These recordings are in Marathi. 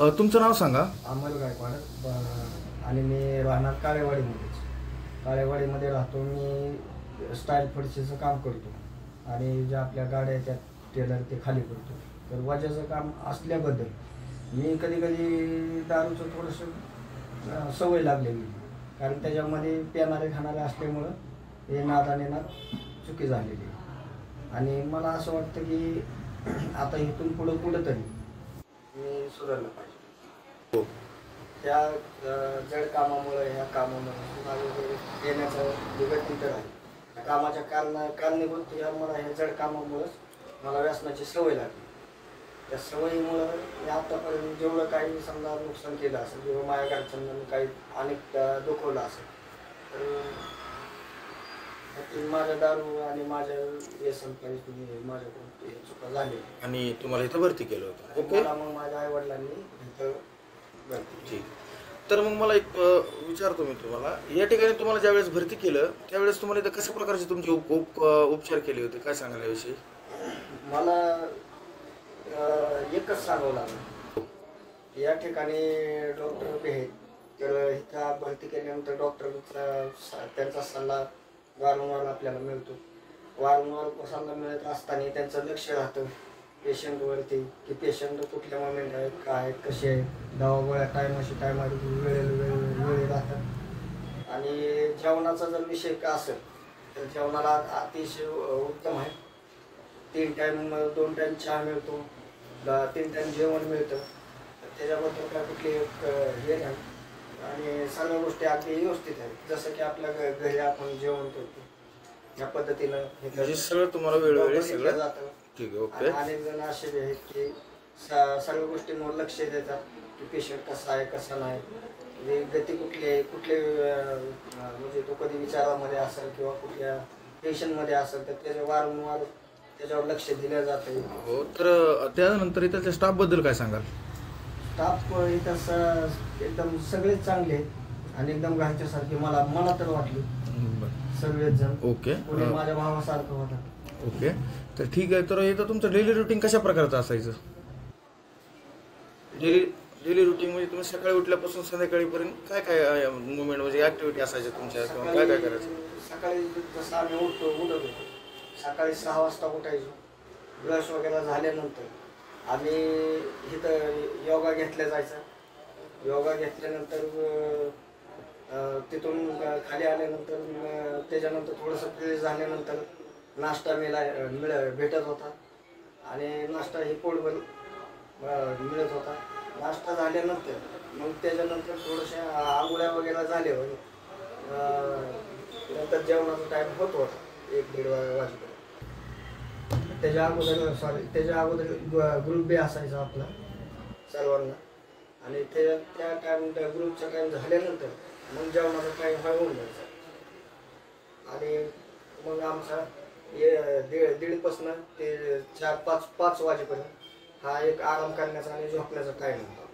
तुमचं नाव सांगा. अमल गायकवाड आणि मी राहणार काळेवाडीमध्येच. काळेवाडीमध्ये राहतो. मी स्टाईल फडशीचं काम करतो आणि ज्या आपल्या गाड्या त्या टेलर ते खाली करतो. तर वजाचं काम असल्याबद्दल मी कधी कधी दारूचं थोडंसं सवय लागलेली, कारण त्याच्यामध्ये पेणारे खाणारे असल्यामुळं हे नादाने चुकी झालेली. आणि मला असं वाटतं की आता इथून कुठंतरी मी सुधारलं पाहिजे. हो. त्या जड कामामुळे ह्या कामामुळे माझं येण्याचं बिघडती तर आहे. त्या कामाच्या कारणीभूत मला ह्या जड कामामुळंच मला व्यसनाची सवय लागली. त्या सवयीमुळं मी आत्तापर्यंत जेवढं काही समजा नुकसान केलं असेल किंवा माझ्या घरच्यांना काही अनेक दुखवलं असेल, तर माझ्या दारू आणि माझ्या व्यसन माझ्याकडून चुका झाली आणि तुम्हाला इथं भरती केलं होतं. ओके. मला मग माझ्या आई वडिलांनी इथं भरती. ठीक. तर मग मला एक विचारतो मी तुम्हाला, या ठिकाणी तुम्हाला ज्यावेळेस भरती केलं त्यावेळेस तुम्हाला इथं कशा प्रकारचे तुमचे उपचार केले होते, काय सांगाल याविषयी? मला एकच सांगावं लागलं. या ठिकाणी डॉक्टर उभे आहेत, तर इथं भरती केल्यानंतर डॉक्टरचा त्यांचा सल्ला वारंवार आपल्याला मिळतो. वारंवार सल्ला मिळत असताना त्यांचं लक्ष राहतं पेशंटवरती, की पेशंट कुठल्या मोमेंट आहेत, काय आहेत, कसे आहेत, दवा गोळ्या वेळी राहतात. आणि जेवणाचा जर विषय का असेल तर जेवणाला अतिशय उत्तम आहे. 2 टाईम चहा मिळतो, 3 टाईम जेवण मिळतं. त्याच्याबद्दल काय कुठली हे नाही आणि सर्व गोष्टी अगदी व्यवस्थित आहेत. जसं की आपल्या घरी आपण जेवण करतो या पद्धतीनं म्हणजे सगळं तुम्हाला वेळोवेळी सगळं जातं. ठीक आहे. ओके. अनेक जण असे आहेत की सर्व गोष्टींवर लक्ष देतात की पेशंट कसा आहे कसा नाही, म्हणजे गती कुठली आहे, कुठले म्हणजे तो कधी विचारामध्ये असेल किंवा कुठल्या टेन्शनमध्ये असेल तर त्याच्या वारंवार त्याच्यावर लक्ष दिलं जातं. हो. तर त्यानंतर इथल्या स्टाफबद्दल काय सांगाल? स्टाफ इथं एकदम सगळेच चांगले आहेत आणि एकदम घरच्यासारखे मला तर वाटले सगळेच जण. ओके. पुढे माझ्या भावासारखं होता. ओके. तर ठीक आहे. तर इथं तुमचं डेली रुटीन कशा प्रकारचं असायचं? डेली रुटीन म्हणजे तुम्ही सकाळी उठल्यापासून संध्याकाळीपर्यंत काय काय मुवमेंट म्हणजे ॲक्टिव्हिटी असायच्या तुमच्या किंवा काय काय करायचं? सकाळी जसं आम्ही उठत होतो सकाळी 6 वाजता उठायचो. ब्रश वगैरे झाल्यानंतर आम्ही इथं योगा घेतला जायचा. योगा घेतल्यानंतर तिथून खाली आल्यानंतर त्याच्यानंतर थोडंसं फ्रेश झाल्यानंतर नाश्ता भेटत होता आणि नाश्ता हे पोटभर मिळत होता. नाश्ता झाल्यानंतर मग त्याच्यानंतर थोडंशा आंघोळ्या वगैरे झाल्यावर नंतर जेवणाचा टाईम होत होता 1-1.5 वाजेपर्यंत. त्याच्या अगोदर ग्रुप बी असायचा आपला सर्वांना आणि त्या टाईम ग्रुपचा टाईम झाल्यानंतर मग जेवणाचा टाईम होऊन जायचा आणि मग आमचा 1:30 ते 4-5 वाजेपर्यंत हा एक आराम करण्याचा आणि झोपण्याचा टाईम होता.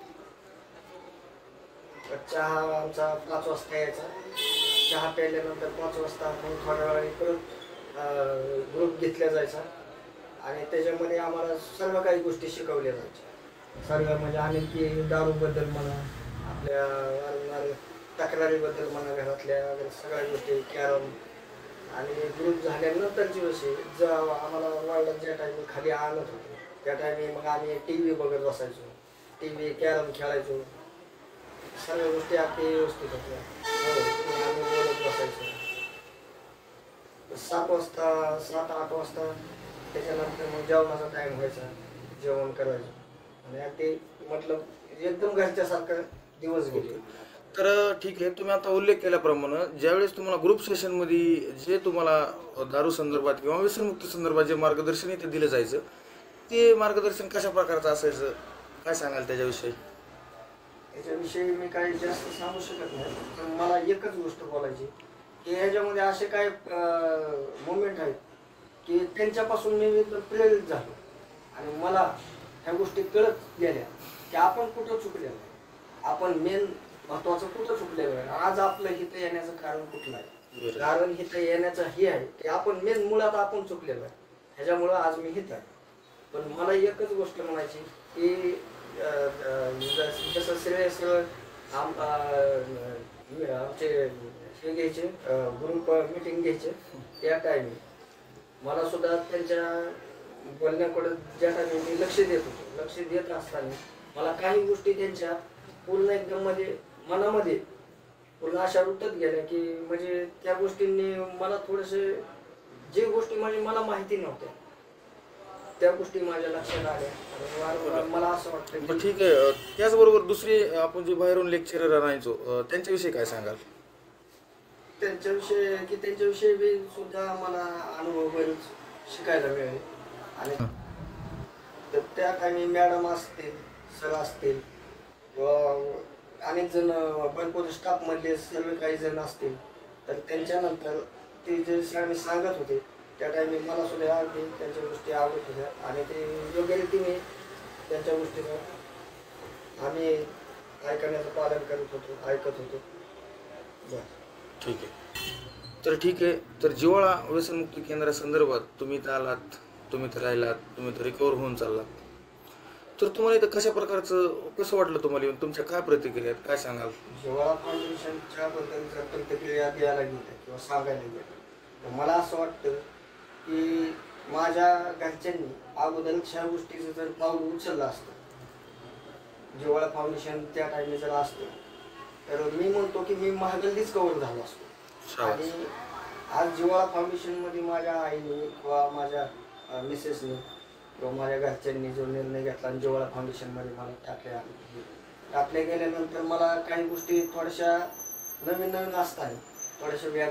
चहा आमचा 5 वाजता यायचा. चहा प्यायल्यानंतर 5 वाजता मग थोड्या वेळाने परत ग्रुप घेतला जायचा आणि त्याच्यामध्ये आम्हाला सर्व काही गोष्टी शिकवल्या जायच्या. सर्व म्हणजे अनेक दारूबद्दल म्हणा, आपल्या वारंवार तक्रारीबद्दल म्हणा, घरातल्या सगळ्या गोष्टी, कॅरम आणि ग्रुप झाल्यानंतरची विषय जेव्हा आम्हाला वाढलं ज्या टायमी खाली आणत होतो त्या टायमी मग आम्ही TV बघत बसायचो. TV कॅरम खेळायचो. सर्व गोष्टी अगदी व्यवस्थित होत्या. आम्ही बोलत बसायचो. 7-8 वाजता त्याच्यानंतर मग जेवणाचा टाईम व्हायचा. जेवण करायचं आणि अगदी म्हटलं एकदम घरच्यासारखं दिवस गेले. तर ठीक आहे. तुम्ही आता उल्लेख केल्याप्रमाणे ज्यावेळेस तुम्हाला ग्रुप सेशनमध्ये जे तुम्हाला दारू संदर्भात किंवा व्यसनमुक्ती संदर्भात जे मार्गदर्शन इथे दिलं जायचं ते मार्गदर्शन कशा प्रकारचं असायचं, काय सांगाल त्याच्याविषयी? याच्याविषयी मी काही जास्त सांगू शकत नाही, पण मला एकच गोष्ट बोलायची की ह्याच्यामध्ये असे काय मोमेंट आहेत की त्यांच्यापासून मी एकदम प्रेरित झालो आणि मला ह्या गोष्टी कळत गेल्या की आपण कुठं चुकलेलो आहे, आपण मेन महत्वाचं कुठं चुकलेलं आहे. आज आपलं इथं येण्याचं कारण कुठलं आहे? कारण इथं येण्याचं हे आहे की आपण मेन मुळात आपण चुकलेलो आहे, ह्याच्यामुळं आज मी इथं आहे. पण मला एकच गोष्ट म्हणायची की जसं श्रेयस आमचे हे घ्यायचे ग्रुप मिटिंग घ्यायचे त्या टायमी मला सुद्धा त्यांच्या बोलण्याकडे ज्या टायमी मी लक्ष देत असताना मला काही गोष्टी त्यांच्या पूर्ण एकदम म्हणजे मनामध्ये पूर्ण अशा रुतत गेल्या की म्हणजे त्या गोष्टींनी मला थोडेसे जे गोष्टी म्हणजे मला माहिती नव्हत्या त्या गोष्टी माझ्या लक्षात आल्या आणि वारंवार मला असं वाटतं बरं, की ठीक आहे. त्याचबरोबर दुसरे आपण जे बाहेरून लेक्चरर आणायचो त्यांच्याविषयी काय सांगाल? त्यांच्याविषयी बी सुद्धा मला अनुभव बरेच शिकायला मिळाले आणि तर त्या काही मॅडम असतील सर असतील किंवा अनेक जण भरपूर स्टाफमधले सर्व काही जण असतील तर त्यांच्यानंतर ते जे सांगत होते त्या टायमी मला सुद्धा अगदी त्यांच्या गोष्टी आवडत होत्या आणि ते योग्य रीतीने त्यांच्या गोष्टीनं आम्ही ऐकण्याचं पालन ऐकत होतो बस. ठीक आहे. तर ठीक आहे. तर जिव्हाळा व्यसनमुक्ती केंद्रासंदर्भात तुम्ही इथं आलात, तुम्ही इथं राहिलात, तुम्ही इथं रिकवर होऊन चाललात, तर तुम्हाला इथं कशा प्रकारचं कसं वाटलं तुम्हाला येऊन? तुमच्या काय प्रतिक्रिया आहेत, काय सांगाल? जिव्हाळा फाउंडेशनच्या बद्दल जर प्रतिक्रिया द्यायला गेलं किंवा सांगायला गेलं तर मला असं वाटतं की माझ्या घरच्यांनी अगोदर ह्या गोष्टीचं जर पाऊल उचललं असतं जिव्हाळा फाउंडेशन त्या टायमी जर असतं तर मी म्हणतो की मी महागल्लीच कव्हर झालो असतो. आणि आज जिव्हाळा फाउंडेशनमध्ये माझ्या आईने किंवा माझ्या मिसेसने किंवा माझ्या घरच्यांनी जो निर्णय घेतला आणि जिव्हाळा फाउंडेशनमध्ये मला टाकल्या गेल्यानंतर मला काही गोष्टी थोड्याशा नवीन असताना थोड्याशा